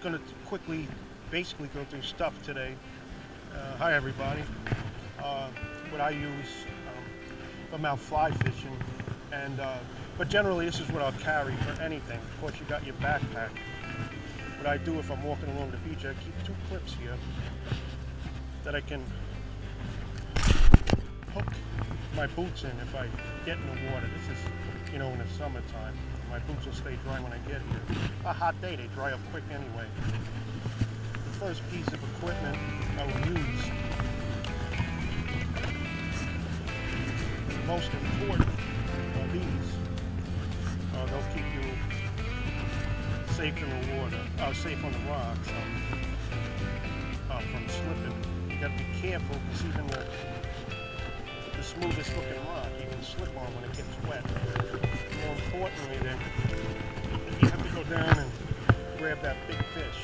going to quickly, basically go through stuff today. Hi everybody. What I use if I'm out fly fishing, and but generally this is what I'll carry for anything. Of course, you got your backpack. What I do if I'm walking along the beach, I keep 2 clips here that I can hook my boots in if I get in the water. This is, in the summertime. My boots will stay dry when I get here. A hot day, they dry up quick anyway. The first piece of equipment I will use, most important, are these. They'll keep you safe in the water, safe on the rocks, from slipping. You got to be careful because even the smoothest looking rock you can slip on when it gets wet. More importantly, then you have to go down and grab that big fish,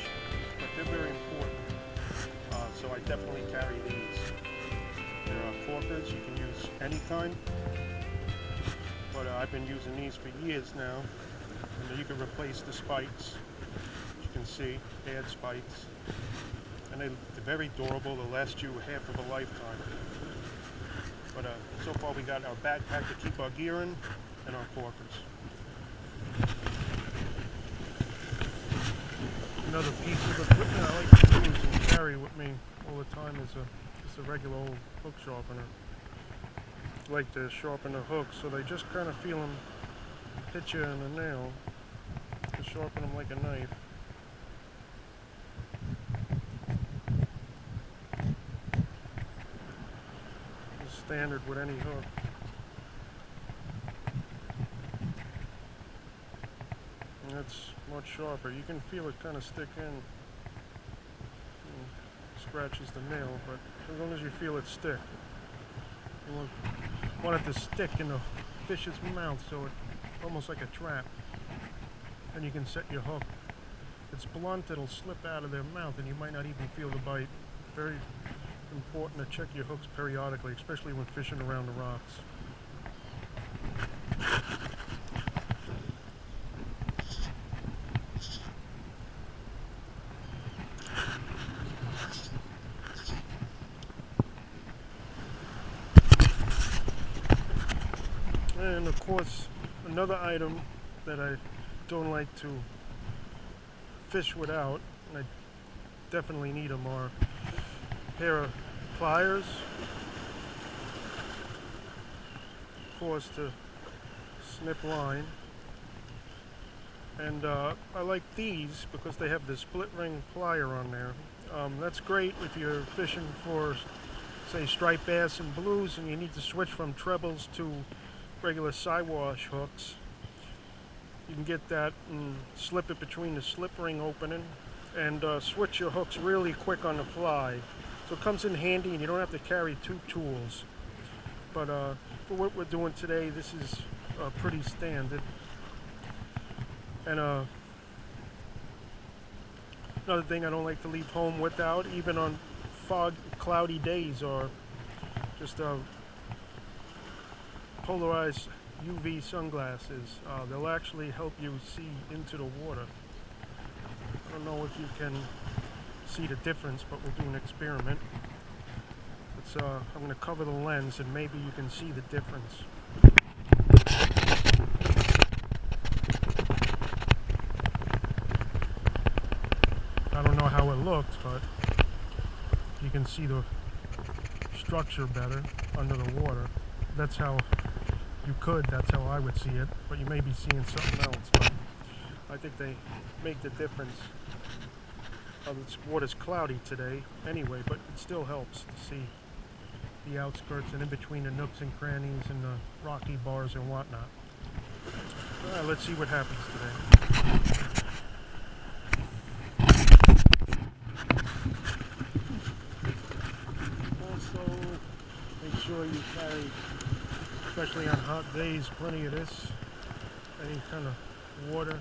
but they're very important. So I definitely carry these. There are corkers, you can use any kind, but I've been using these for years now. And you can replace the spikes. You can see, add spikes. And they're very durable, they'll last you half of a lifetime. But so far we got our backpack to keep our gear in and our corkers. Another piece of equipment I like to use and carry with me all the time is just a regular old hook sharpener. I like to sharpen the hooks so they just kind of feel them hit you in the nail. To sharpen them like a knife. It's standard with any hook. And it's much sharper. You can feel it kind of stick in. Scratches the nail, but as long as you feel it stick. You want it to stick in the fish's mouth, so it's almost like a trap. And you can set your hook. If it's blunt, it'll slip out of their mouth and you might not even feel the bite. Very important to check your hooks periodically, especially when fishing around the rocks. And of course, another item that I don't like to fish without, and I definitely need them, are a pair of pliers, of course, to snip line. And I like these because they have the split ring plier on there. That's great if you're fishing for, say, striped bass and blues and you need to switch from trebles to regular sidewash hooks. You can get that and slip it between the slip ring opening and switch your hooks really quick on the fly. So it comes in handy and you don't have to carry 2 tools. But for what we're doing today, this is pretty standard. And another thing I don't like to leave home without, even on cloudy days, are just Polarized UV Sunglasses. They'll actually help you see into the water. I don't know if you can see the difference, but we'll do an experiment. I'm going to cover the lens and maybe you can see the difference. I don't know how it looks, but you can see the structure better under the water. That's how that's how I would see it, but you may be seeing something else. But I think they make the difference. The water's cloudy today anyway, but it still helps to see the outskirts and in between the nooks and crannies and the rocky bars and whatnot. All right, let's see what happens today. Also, make sure you carry, especially on hot days, plenty of this, any kind of water.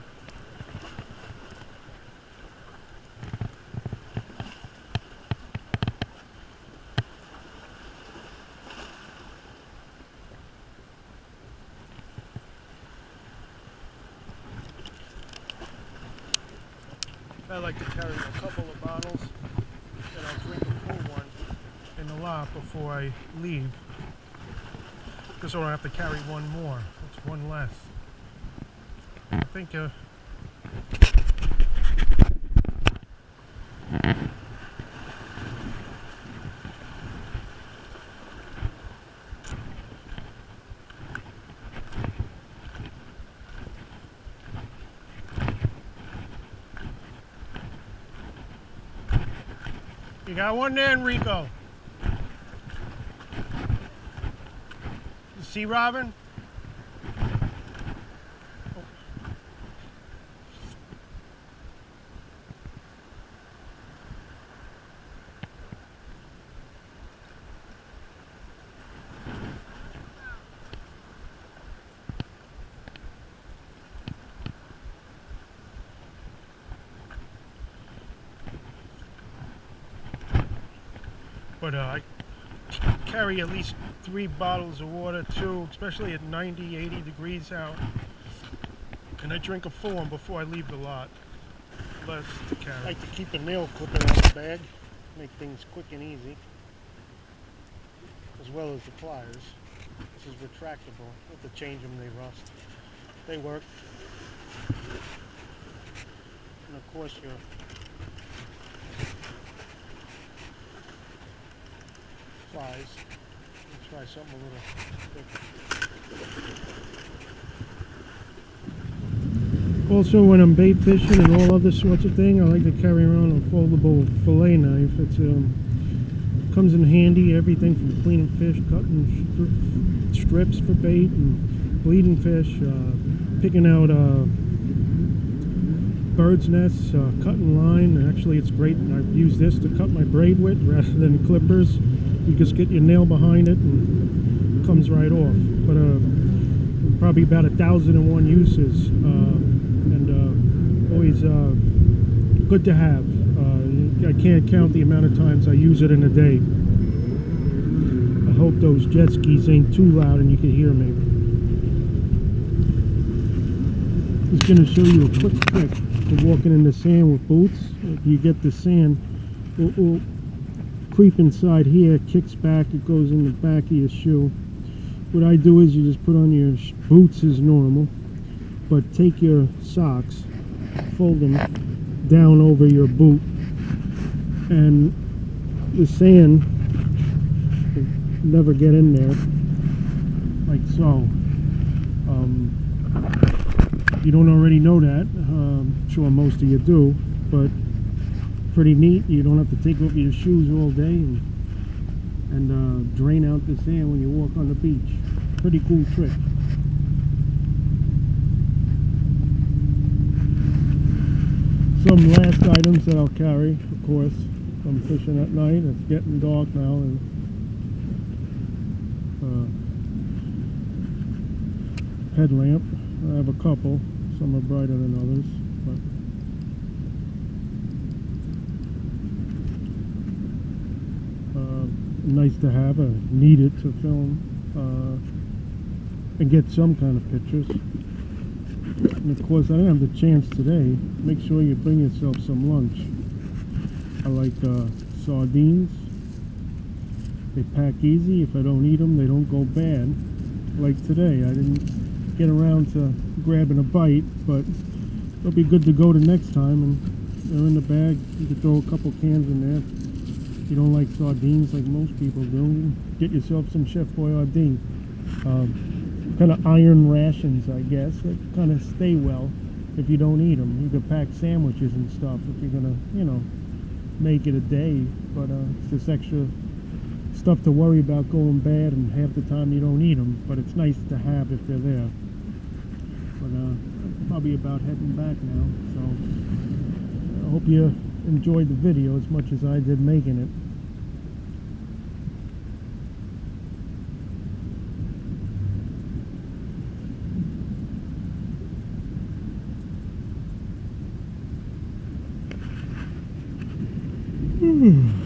I like to carry a couple of bottles, and I'll drink a full one in the lot before I leave. Just so I don't have to carry one more. It's one less. I think you got one there, Enrico. You see Robin? But I carry at least 3 bottles of water too, especially at 90, 80 degrees out. And I drink a full one before I leave the lot. Less to carry. I like to keep a nail clipper on the bag, make things quick and easy. As well as the pliers. This is retractable. You have to change them, they rust. They work. And of course your flies. Let's try something a little different. Also, when I'm bait fishing and all other sorts of things, I like to carry around a foldable fillet knife. It's comes in handy. Everything from cleaning fish, cutting strips for bait, and bleeding fish, picking out bird's nests, cutting line. Actually, it's great. I've used this to cut my braid with rather than clippers. You just get your nail behind it and it comes right off. But probably about 1,001 uses, and always good to have. I can't count the amount of times I use it in a day. I hope those jet skis ain't too loud and you can hear me. Just going to show you a quick trick of walking in the sand with boots. If you get the sand, will creep inside here, kicks back, it goes in the back of your shoe. What I do is you just put on your boots as normal, but take your socks, fold them down over your boot, and the sand will never get in there, like so. You don't already know that, I'm sure most of you do, but pretty neat. You don't have to take off your shoes all day and drain out the sand when you walk on the beach. Pretty cool trick. Some last items that I'll carry, of course. I'm fishing at night. It's getting dark now, and headlamp. I have a couple. Some are brighter than others, but nice to have. I need it to film and get some kind of pictures. And of course, I didn't have the chance today. Make sure you bring yourself some lunch. I like sardines. They pack easy. If I don't eat them, they don't go bad. Like today, I didn't get around to grabbing a bite, but they'll be good to go the next time. And they're in the bag. You can throw a couple cans in there. You don't like sardines like most people do, get yourself some Chef Boyardee. Kind of iron rations, I guess, that kind of stay well if you don't eat them. You can pack sandwiches and stuff if you're gonna, you know, make it a day, but it's just extra stuff to worry about going bad, and half the time you don't eat them, but it's nice to have if they're there. But I'm probably about heading back now, so I hope you enjoyed the video as much as I did making it. Hmm.